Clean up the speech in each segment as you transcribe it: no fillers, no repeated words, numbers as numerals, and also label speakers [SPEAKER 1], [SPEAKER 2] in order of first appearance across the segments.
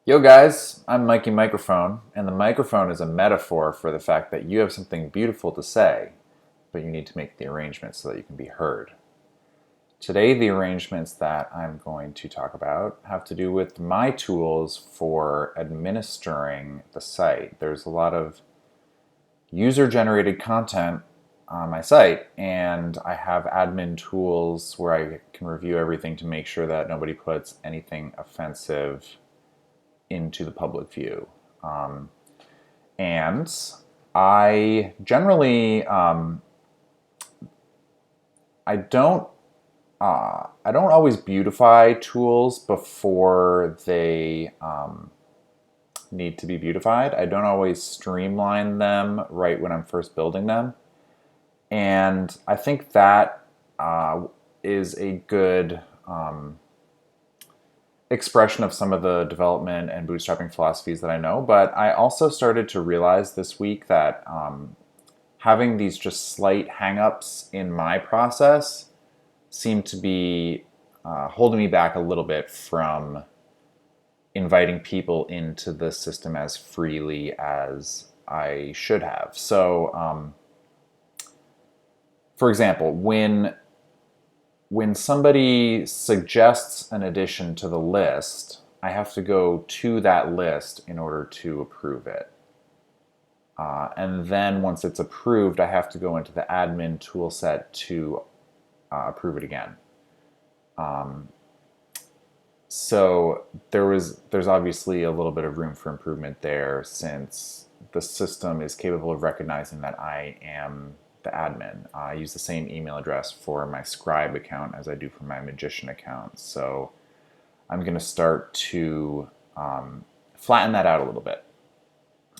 [SPEAKER 1] Yo guys, I'm Mikey Microphone, and the microphone is a metaphor for the fact that you have something beautiful to say, but you need to make the arrangements so that you can be heard. Today, the arrangements that I'm going to talk about have to do with my tools for administering the site. There's a lot of user-generated content on my site, and I have admin tools where I can review everything to make sure that nobody puts anything offensive into the public view. And I generally I don't always beautify tools before they need to be beautified. I don't always streamline them right when I'm first building them, and I think that is a good expression of some of the development and bootstrapping philosophies that I know. But I also started to realize this week that having these just slight hangups in my process seem to be holding me back a little bit from inviting people into the system as freely as I should have. So, for example, when somebody suggests an addition to the list, I have to go to that list in order to approve it. And then once it's approved, I have to go into the admin toolset to approve it again. So there's obviously a little bit of room for improvement there, since the system is capable of recognizing that I am the admin. I use the same email address for my Scribe account as I do for my Magician account. So I'm going to start to flatten that out a little bit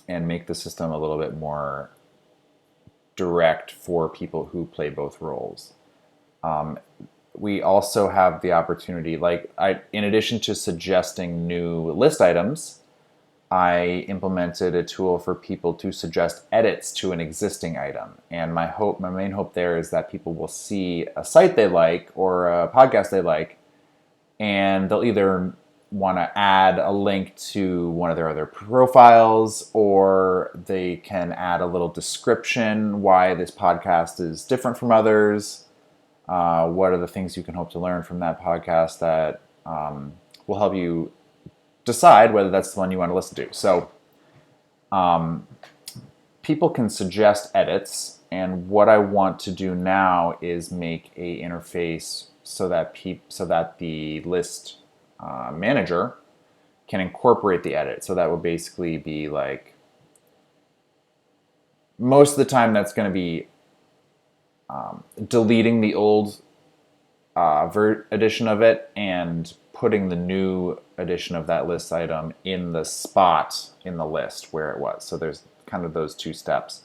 [SPEAKER 1] and make the system a little bit more direct for people who play both roles. We also have the opportunity, in addition to suggesting new list items, I implemented a tool for people to suggest edits to an existing item. And my main hope there is that people will see a site they like or a podcast they like, and they'll either want to add a link to one of their other profiles, or they can add a little description why this podcast is different from others. What are the things you can hope to learn from that podcast that will help you decide whether that's the one you want to listen to. So people can suggest edits, and what I want to do now is make a interface so that the list manager can incorporate the edit. So that would basically be like, most of the time that's going to be deleting the old edition of it and putting the new edition of that list item in the spot in the list where it was. So there's kind of those two steps.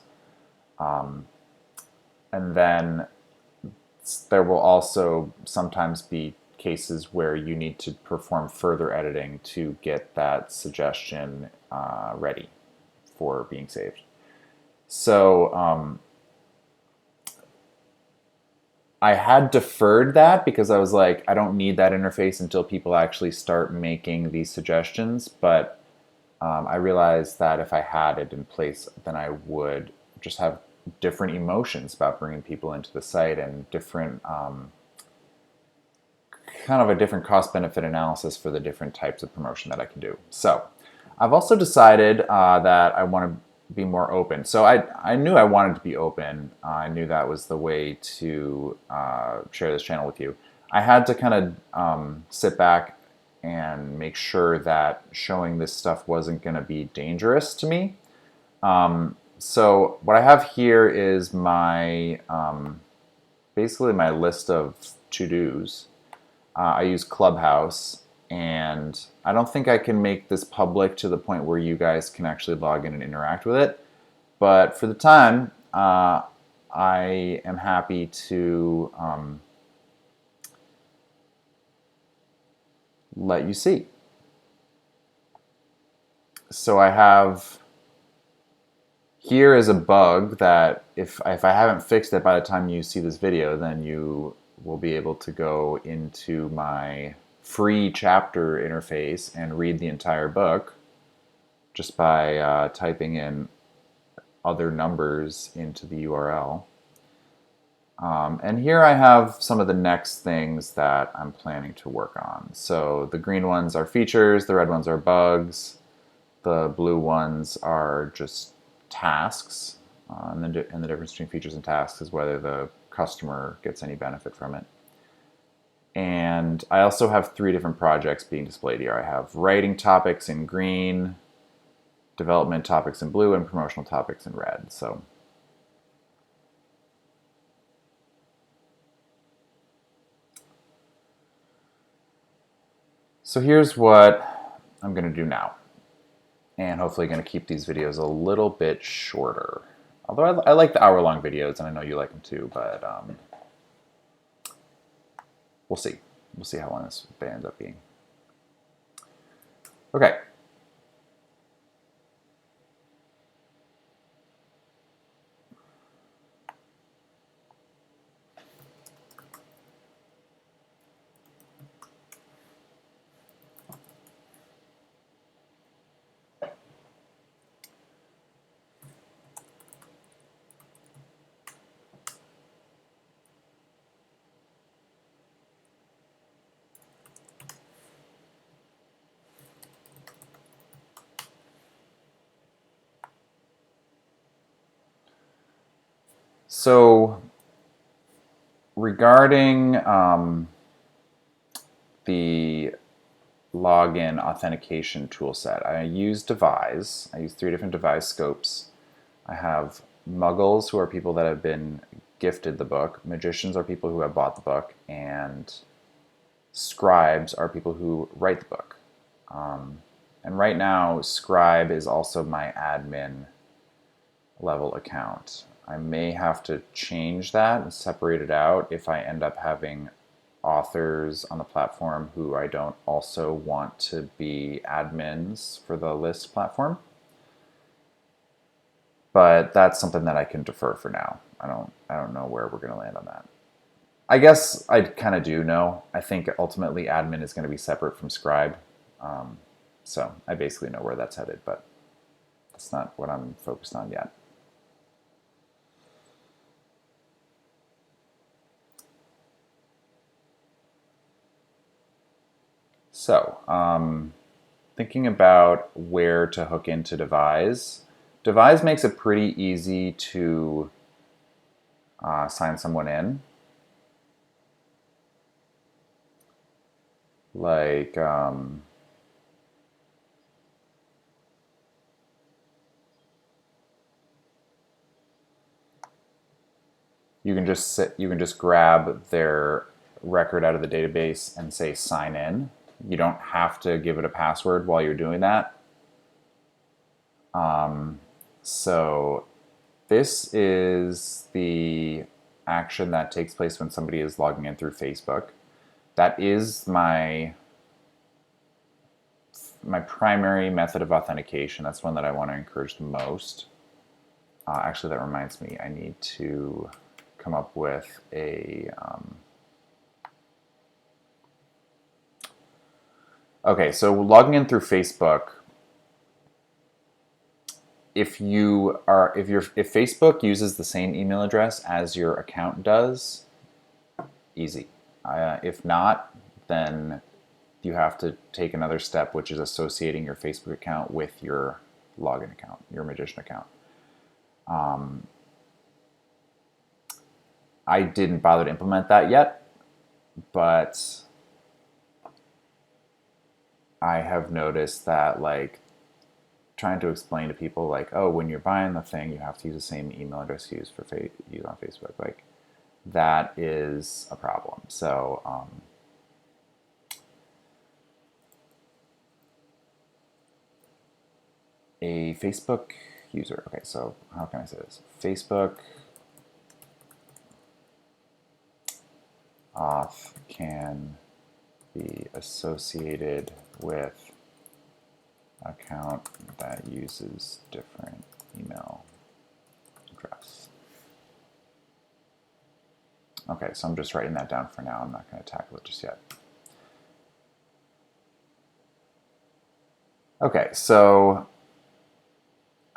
[SPEAKER 1] And then there will also sometimes be cases where you need to perform further editing to get that suggestion ready for being saved. So I had deferred that because I was like, I don't need that interface until people actually start making these suggestions. But I realized that if I had it in place, then I would just have different emotions about bringing people into the site, and different kind of a different cost-benefit analysis for the different types of promotion that I can do. So I've also decided that I want to be more open. So I knew I wanted to be open. I knew that was the way to share this channel with you. I had to kind of sit back and make sure that showing this stuff wasn't going to be dangerous to me. So what I have here is my basically my list of to-dos. I use Clubhouse, and I don't think I can make this public to the point where you guys can actually log in and interact with it. But for the time, I am happy to let you see. So I have, here is a bug that if I haven't fixed it by the time you see this video, then you will be able to go into my free chapter interface and read the entire book just by typing in other numbers into the URL. And here I have some of the next things that I'm planning to work on. So the green ones are features, the red ones are bugs, the blue ones are just tasks. And the difference between features and tasks is whether the customer gets any benefit from it. And I also have 3 different projects being displayed here. I have writing topics in green, development topics in blue, and promotional topics in red. So here's what I'm going to do now. And hopefully going to keep these videos a little bit shorter. Although I like the hour-long videos, and I know you like them too, but we'll see. We'll see how long this ends up being. Okay. So regarding the login authentication toolset, I use Devise. I use 3 different Devise scopes. I have muggles, who are people that have been gifted the book. Magicians are people who have bought the book. And scribes are people who write the book. And right now, Scribe is also my admin level account. I may have to change that and separate it out if I end up having authors on the platform who I don't also want to be admins for the list platform. But that's something that I can defer for now. I don't know where we're going to land on that. I guess I kind of do know. I think ultimately admin is going to be separate from scribe. So I basically know where that's headed, but that's not what I'm focused on yet. So, thinking about where to hook into Devise. Devise makes it pretty easy to sign someone in. Like, you can just grab their record out of the database and say sign in. You don't have to give it a password while you're doing that. So this is the action that takes place when somebody is logging in through Facebook. That is my primary method of authentication. That's one that I want to encourage the most. Actually, that reminds me, I need to come up with a... Okay, so logging in through Facebook, if Facebook uses the same email address as your account does, easy. If not, then you have to take another step, which is associating your Facebook account with your login account, your Magician account. I didn't bother to implement that yet, but I have noticed that, like, trying to explain to people, like, oh, when you're buying the thing, you have to use the same email address you use on Facebook. Like, that is a problem. So, a Facebook user. Okay, so how can I say this? Facebook auth can be associated with account that uses different email address. Okay, so I'm just writing that down for now. I'm not going to tackle it just yet. Okay, so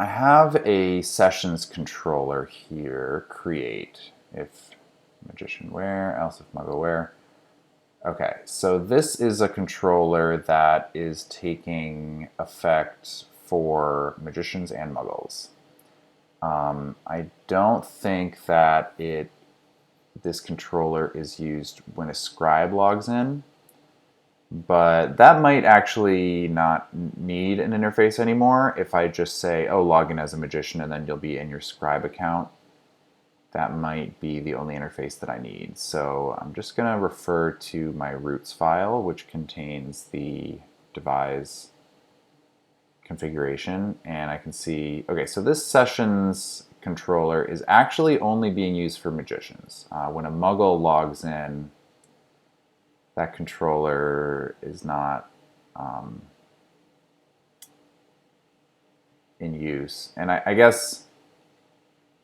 [SPEAKER 1] I have a sessions controller here, create, if magician where, else if muggle where. Okay, so this is a controller that is taking effect for magicians and muggles. I don't think that this controller is used when a scribe logs in, but that might actually not need an interface anymore. If I just say, oh, log in as a magician, and then you'll be in your scribe account, that might be the only interface that I need. So I'm just going to refer to my roots file, which contains the devise configuration, and I can see, okay, so this sessions controller is actually only being used for magicians. When a muggle logs in, that controller is not in use. And I guess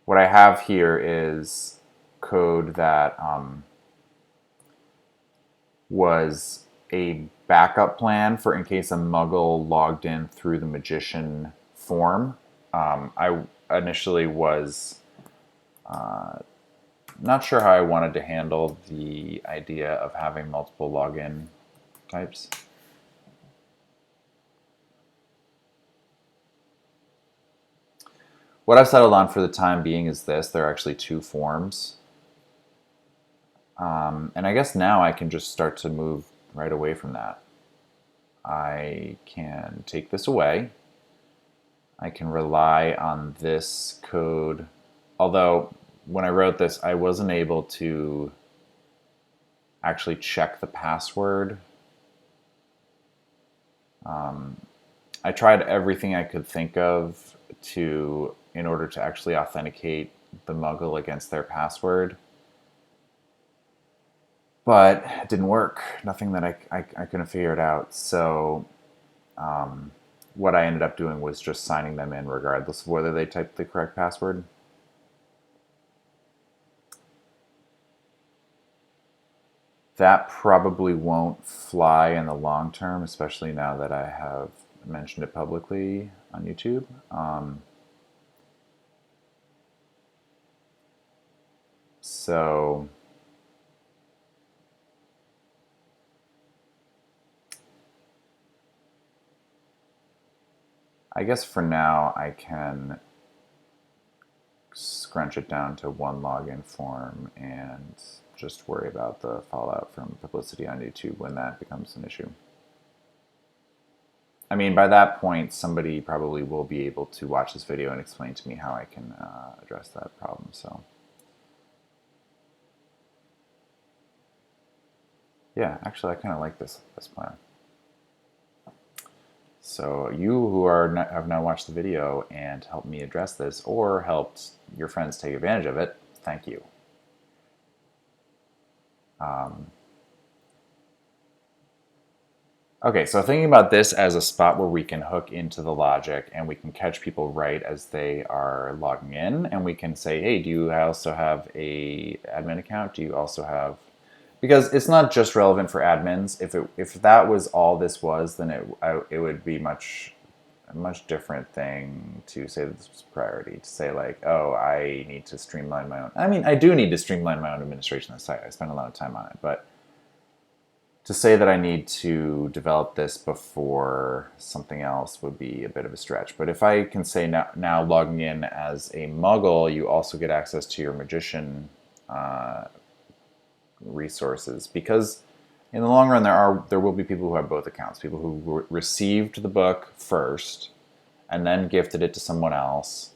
[SPEAKER 1] what I have here is code that was a backup plan for in case a muggle logged in through the magician form. I initially was not sure how I wanted to handle the idea of having multiple login types. What I've settled on for the time being is this. There are actually two forms. And I guess now I can just start to move right away from that. I can take this away. I can rely on this code. Although when I wrote this, I wasn't able to actually check the password. I tried everything I could think of in order to actually authenticate the muggle against their password. But it didn't work. Nothing that I couldn't figure it out. So what I ended up doing was just signing them in regardless of whether they typed the correct password. That probably won't fly in the long term, especially now that I have mentioned it publicly on YouTube. So I guess for now I can scrunch it down to one login form and just worry about the fallout from publicity on YouTube when that becomes an issue. I mean, by that point, somebody probably will be able to watch this video and explain to me how I can address that problem. So, yeah, actually, I kind of like this plan. So, you who have now watched the video and helped me address this, or helped your friends take advantage of it, thank you. Okay, so thinking about this as a spot where we can hook into the logic and we can catch people right as they are logging in, and we can say, hey, do you also have a admin account? Do you also have... Because it's not just relevant for admins. If that was all this was, then it would be a much different thing to say that this was a priority. To say like, oh, I need to streamline my own... I mean, I do need to streamline my own administration of the site. I spend a lot of time on it, but to say that I need to develop this before something else would be a bit of a stretch. But if I can say now logging in as a muggle, you also get access to your magician resources, because in the long run there will be people who have both accounts, people who received the book first and then gifted it to someone else.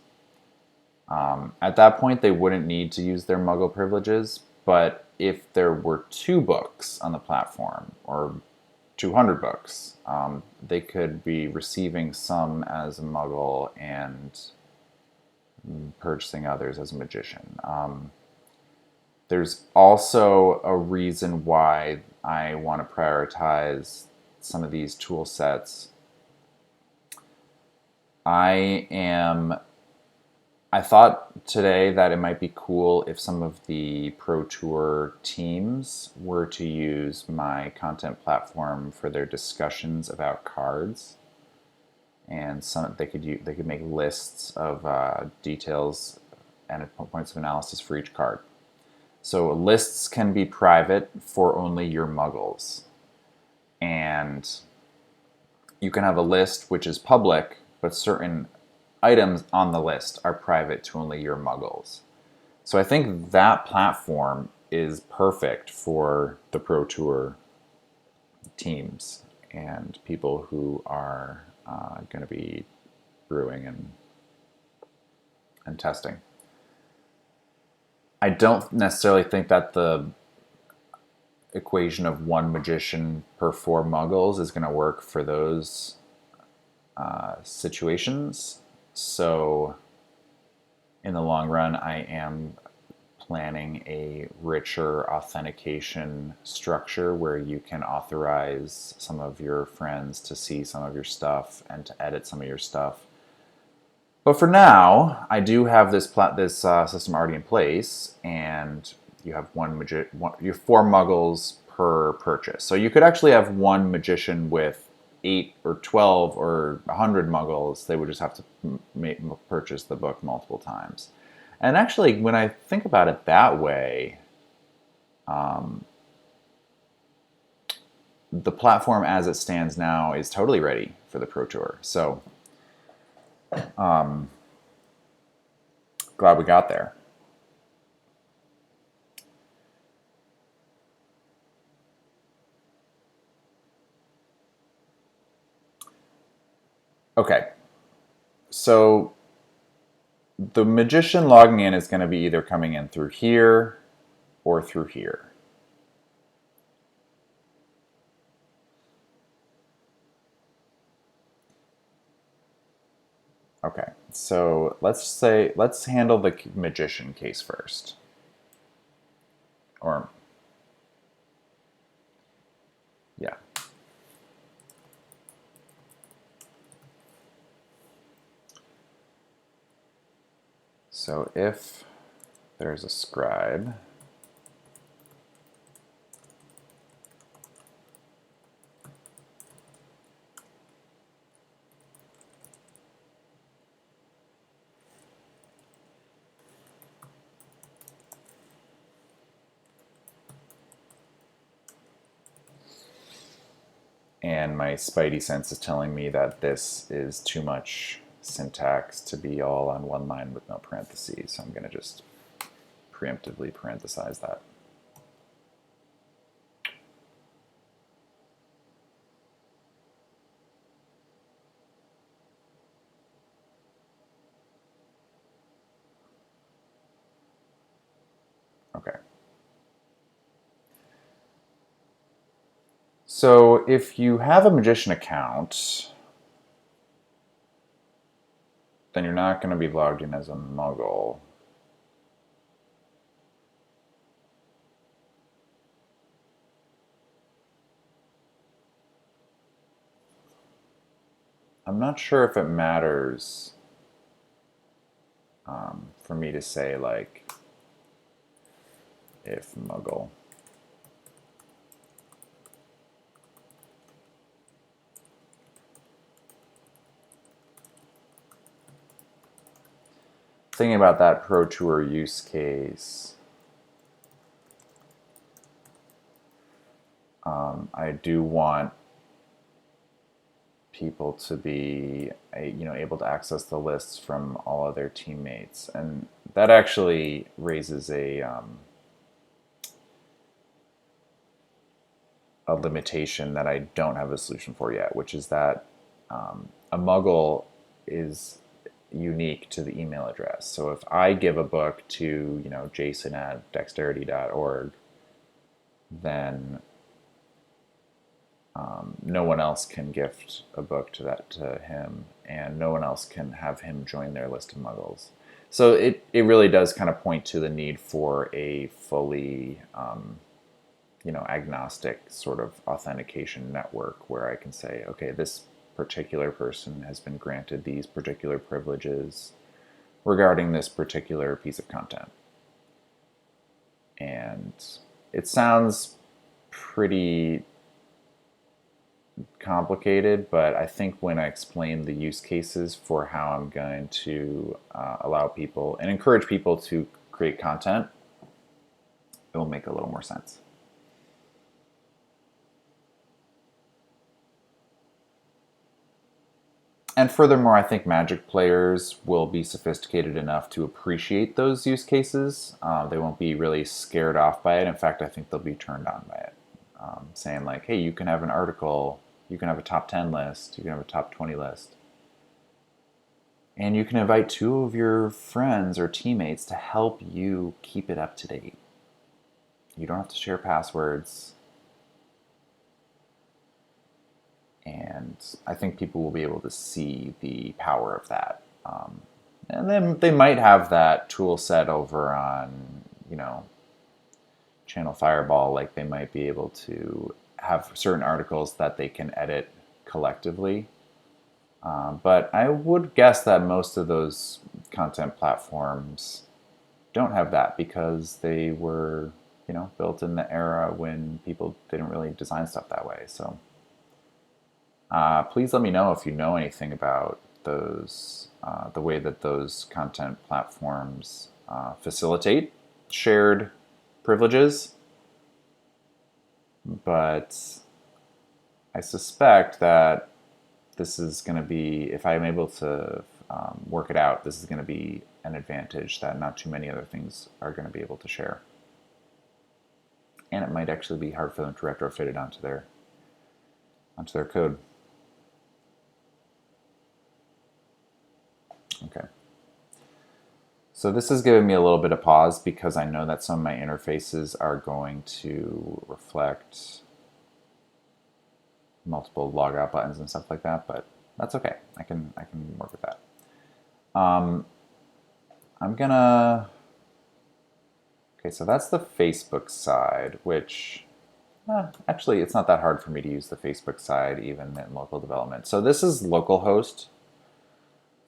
[SPEAKER 1] At that point, they wouldn't need to use their muggle privileges, but if there were 2 books on the platform, or 200 books, they could be receiving some as a muggle and purchasing others as a magician. There's also a reason why I want to prioritize some of these tool sets. I thought today that it might be cool if some of the Pro Tour teams were to use my content platform for their discussions about cards. and they could make lists of details and points of analysis for each card. So lists can be private for only your muggles, and you can have a list which is public, but certain items on the list are private to only your muggles. So I think that platform is perfect for the Pro Tour teams and people who are going to be brewing and testing. I don't necessarily think that the equation of one magician per four muggles is going to work for those situations. So in the long run, I am planning a richer authentication structure where you can authorize some of your friends to see some of your stuff and to edit some of your stuff. But for now, I do have this system already in place, and you have you have four muggles per purchase. So you could actually have one magician with 8 or 12 or 100 muggles. They would just have to purchase the book multiple times. And actually, when I think about it that way, the platform as it stands now is totally ready for the Pro Tour. So glad we got there. Okay, so the magician logging in is going to be either coming in through here or through here. Okay, so let's handle the magician case first. Or, yeah. So if there's a scribe, and my spidey sense is telling me that this is too much syntax to be all on one line with no parentheses, so I'm going to just preemptively parenthesize that. Okay. So if you have a magician account, then you're not going to be logged in as a muggle. I'm not sure if it matters for me to say, like, if muggle. Thinking about that Pro Tour use case, I do want people to be able to access the lists from all of their teammates, and that actually raises a limitation that I don't have a solution for yet, which is that a muggle is unique to the email address. So if I give a book to Jason at dexterity.org, then no one else can gift a book to him, and no one else can have him join their list of muggles. So it really does kind of point to the need for a fully agnostic sort of authentication network where I can say, okay, this particular person has been granted these particular privileges regarding this particular piece of content. And it sounds pretty complicated, but I think when I explain the use cases for how I'm going to allow people and encourage people to create content, it will make a little more sense. And furthermore, I think Magic players will be sophisticated enough to appreciate those use cases. They won't be really scared off by it. In fact, I think they'll be turned on by it. Saying like, hey, you can have an article, you can have a top 10 list, you can have a top 20 list. And you can invite two of your friends or teammates to help you keep it up to date. You don't have to share passwords. And I think people will be able to see the power of that. And then they might have that tool set over on, you know, Channel Fireball. Like they might be able to have certain articles that they can edit collectively. But I would guess that most of those content platforms don't have that because they were, you know, built in the era when people didn't really design stuff that way. So please let me know if you know anything about those, the way that those content platforms facilitate shared privileges. But I suspect that this is going to be, if I'm able to work it out, this is going to be an advantage that not too many other things are going to be able to share. And it might actually be hard for them to retrofit it onto their code. Okay. So this is giving me a little bit of pause because I know that some of my interfaces are going to reflect multiple logout buttons and stuff like that, but that's okay. I can work with that. I'm gonna. Okay, so that's the Facebook side, which actually it's not that hard for me to use the Facebook side even in local development. So this is localhost.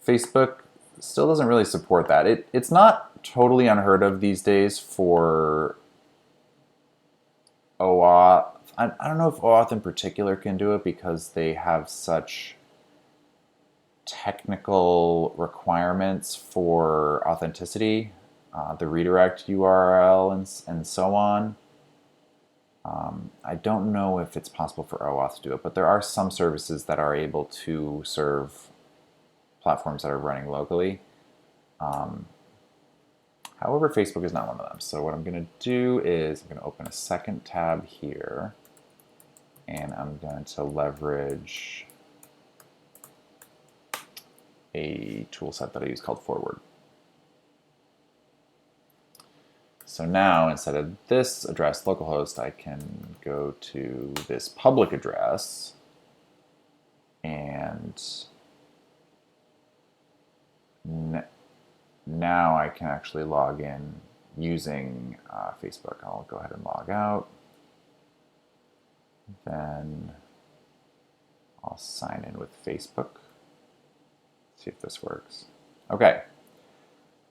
[SPEAKER 1] Facebook still doesn't really support that. It's not totally unheard of these days for OAuth. I don't know if OAuth in particular can do it because they have such technical requirements for authenticity, the redirect URL and so on. I don't know if it's possible for OAuth to do it, but there are some services that are able to serve platforms that are running locally. However, Facebook is not one of them. So what I'm going to do is I'm going to open a second tab here, and I'm going to leverage a tool set that I use called Forward. So now, instead of this address, localhost, I can go to this public address, and now I can actually log in using Facebook. I'll go ahead and log out. Then I'll sign in with Facebook. See if this works. Okay.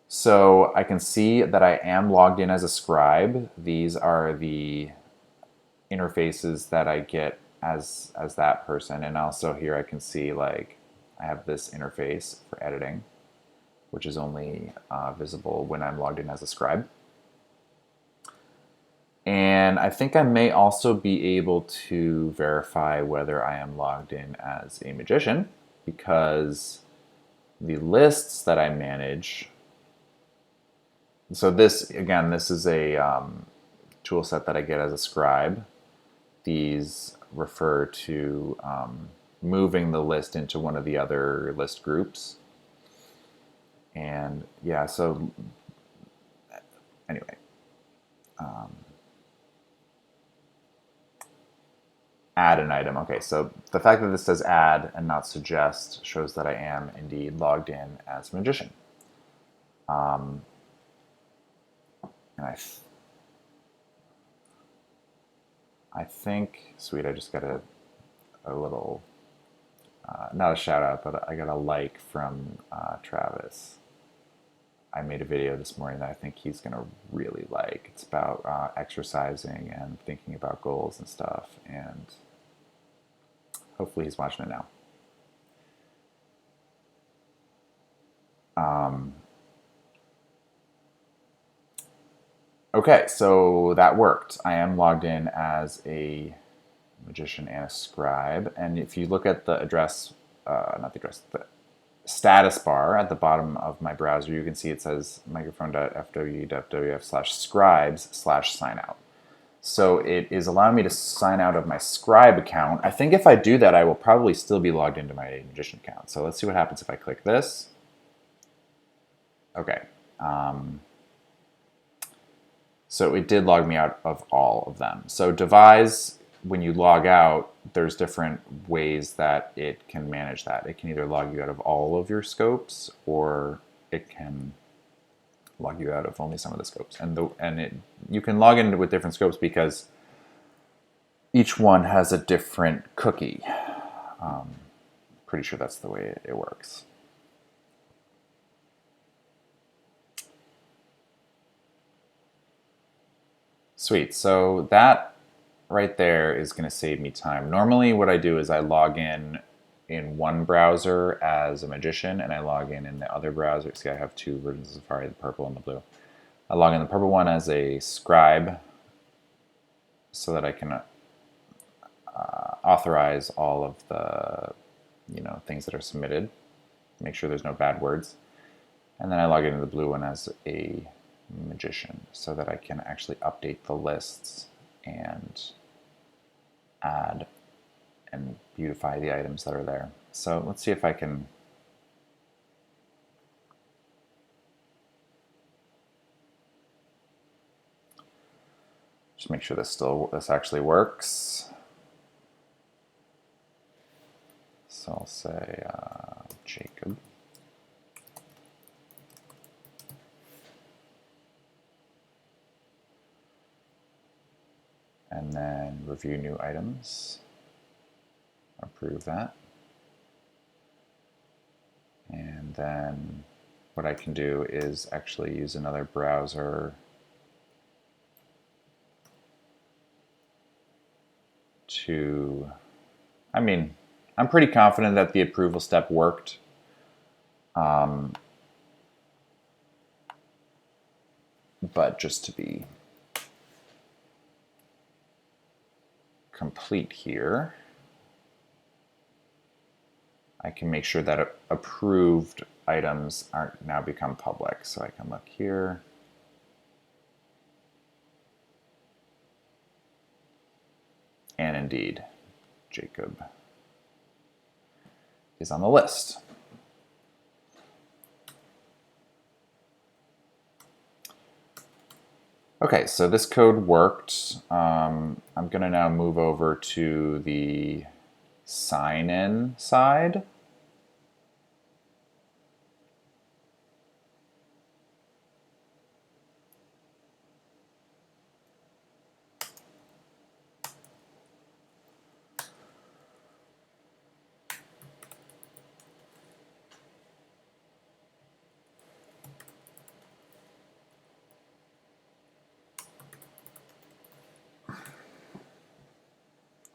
[SPEAKER 1] So I can see that I am logged in as a scribe. These are the interfaces that I get as that person. And also here I can see like I have this interface for editing, which is only visible when I'm logged in as a scribe. And I think I may also be able to verify whether I am logged in as a magician because the lists that I manage. So this, again, this is a tool set that I get as a scribe. These refer to moving the list into one of the other list groups. And yeah, so anyway. Add an item. Okay, so the fact that this says add and not suggest shows that I am indeed logged in as a magician. And I think, sweet, I just got a little, not a shout out, but I got a like from Travis. I made a video this morning that I think he's going to really like. It's about exercising and thinking about goals and stuff. And Hopefully he's watching it now. Okay, so that worked. I am logged in as a magician and a scribe. And if you look at the address, not the address, the status bar at the bottom of my browser, you can see it says microphone.fw.wf/scribes/signout. So it is allowing me to sign out of my scribe account. I think if I do that, I will probably still be logged into my magician account. So let's see what happens if I click this. Okay. So it did log me out of all of them. So Devise, when you log out, there's different ways that it can manage that. It can either log you out of all of your scopes, or it can log you out of only some of the scopes. You can log in with different scopes because each one has a different cookie. Pretty sure that's the way it works. Sweet. So that right there is going to save me time. Normally what I do is I log in one browser as a magician, and I log in the other browser. See, I have two versions of Safari, the purple and the blue. I log in the purple one as a scribe so that I can authorize all of the things that are submitted, make sure there's no bad words. And then I log into the blue one as a magician so that I can actually update the lists and add and beautify the items that are there. So let's see if I can just make sure this actually works. So I'll say Jacob. And then review new items. Approve that. And then what I can do is actually use another browser to, I'm pretty confident that the approval step worked. But just to be complete here, I can make sure that approved items aren't now become public. So I can look here. And indeed, Jacob is on the list. Okay, so this code worked. I'm going to now move over to the sign-in side.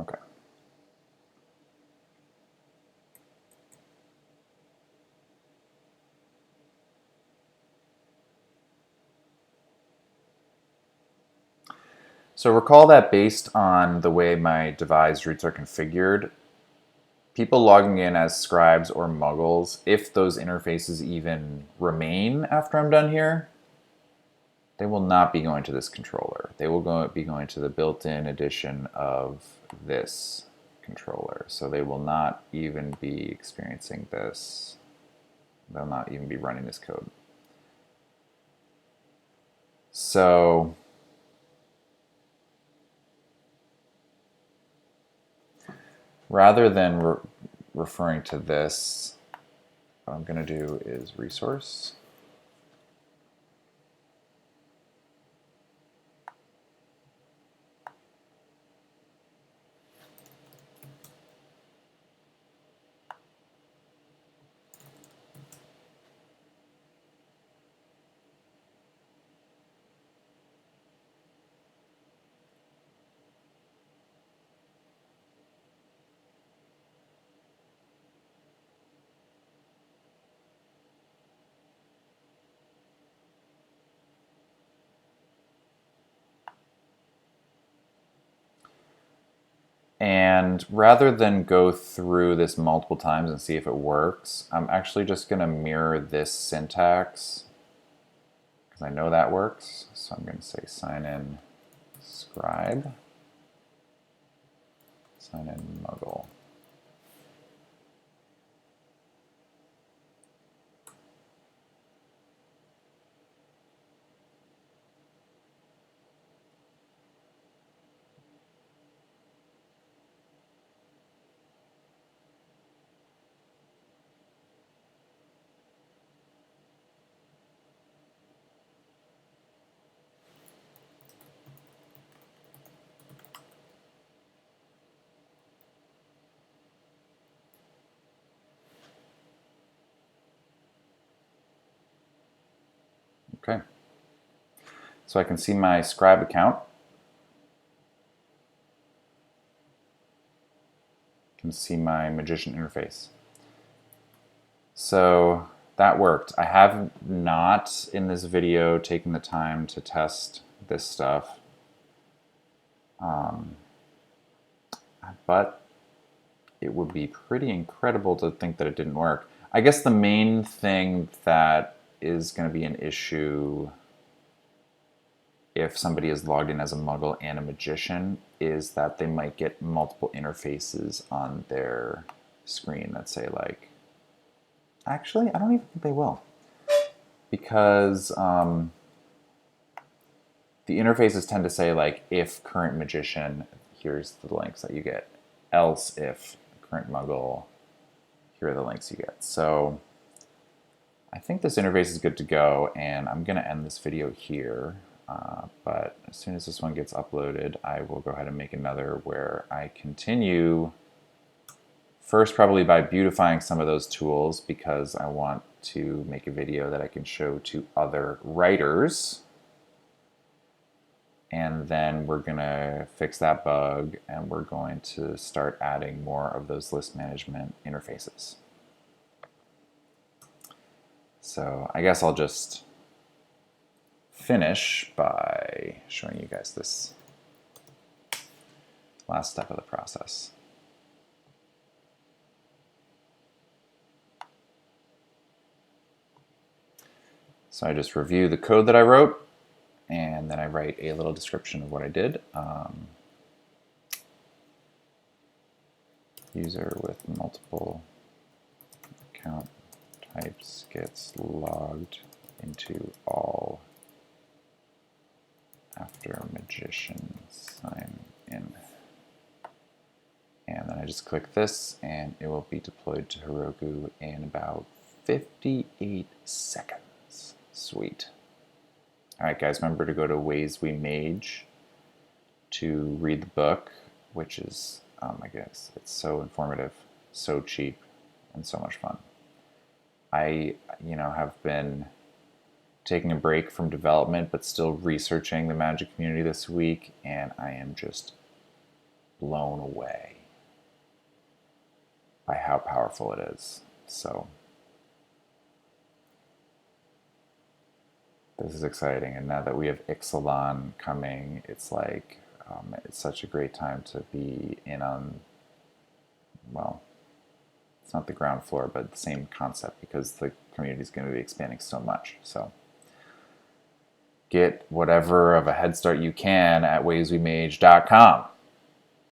[SPEAKER 1] Okay. So recall that based on the way my Devise roots are configured, people logging in as scribes or muggles, if those interfaces even remain after I'm done here, they will not be going to this controller. They will be going to the built-in edition of this controller. So they will not even be experiencing this. They'll not even be running this code. So rather than referring to this, what I'm going to do is resource. And rather than go through this multiple times and see if it works, I'm actually just going to mirror this syntax because I know that works. So I'm going to say sign in scribe, sign in muggle. Okay. So I can see my scribe account. I can see my magician interface. So that worked. I have not in this video taken the time to test this stuff. But it would be pretty incredible to think that it didn't work. I guess the main thing that is going to be an issue if somebody is logged in as a muggle and a magician is that they might get multiple interfaces on their screen that say like, actually, I don't even think they will. Because the interfaces tend to say like, if current magician, here's the links that you get. Else if current muggle, here are the links you get. So I think this interface is good to go, and I'm going to end this video here. But as soon as this one gets uploaded, I will go ahead and make another where I continue first probably by beautifying some of those tools because I want to make a video that I can show to other writers. And then we're going to fix that bug, and we're going to start adding more of those list management interfaces. So I guess I'll just finish by showing you guys this last step of the process. So I just review the code that I wrote, and then I write a little description of what I did. User with multiple account types gets logged into all after magician sign in. And then I just click this and it will be deployed to Heroku in about 58 seconds. Sweet. All right, guys, remember to go to Ways We Mage to read the book, which is, oh my goodness, it's so informative, so cheap, and so much fun. I, have been taking a break from development, but still researching the Magic community this week, and I am just blown away by how powerful it is. So this is exciting, and now that we have Ixalan coming, it's like it's such a great time to be in on, well, it's not the ground floor, but the same concept because the community is going to be expanding so much. So get whatever of a head start you can at wayswemage.com.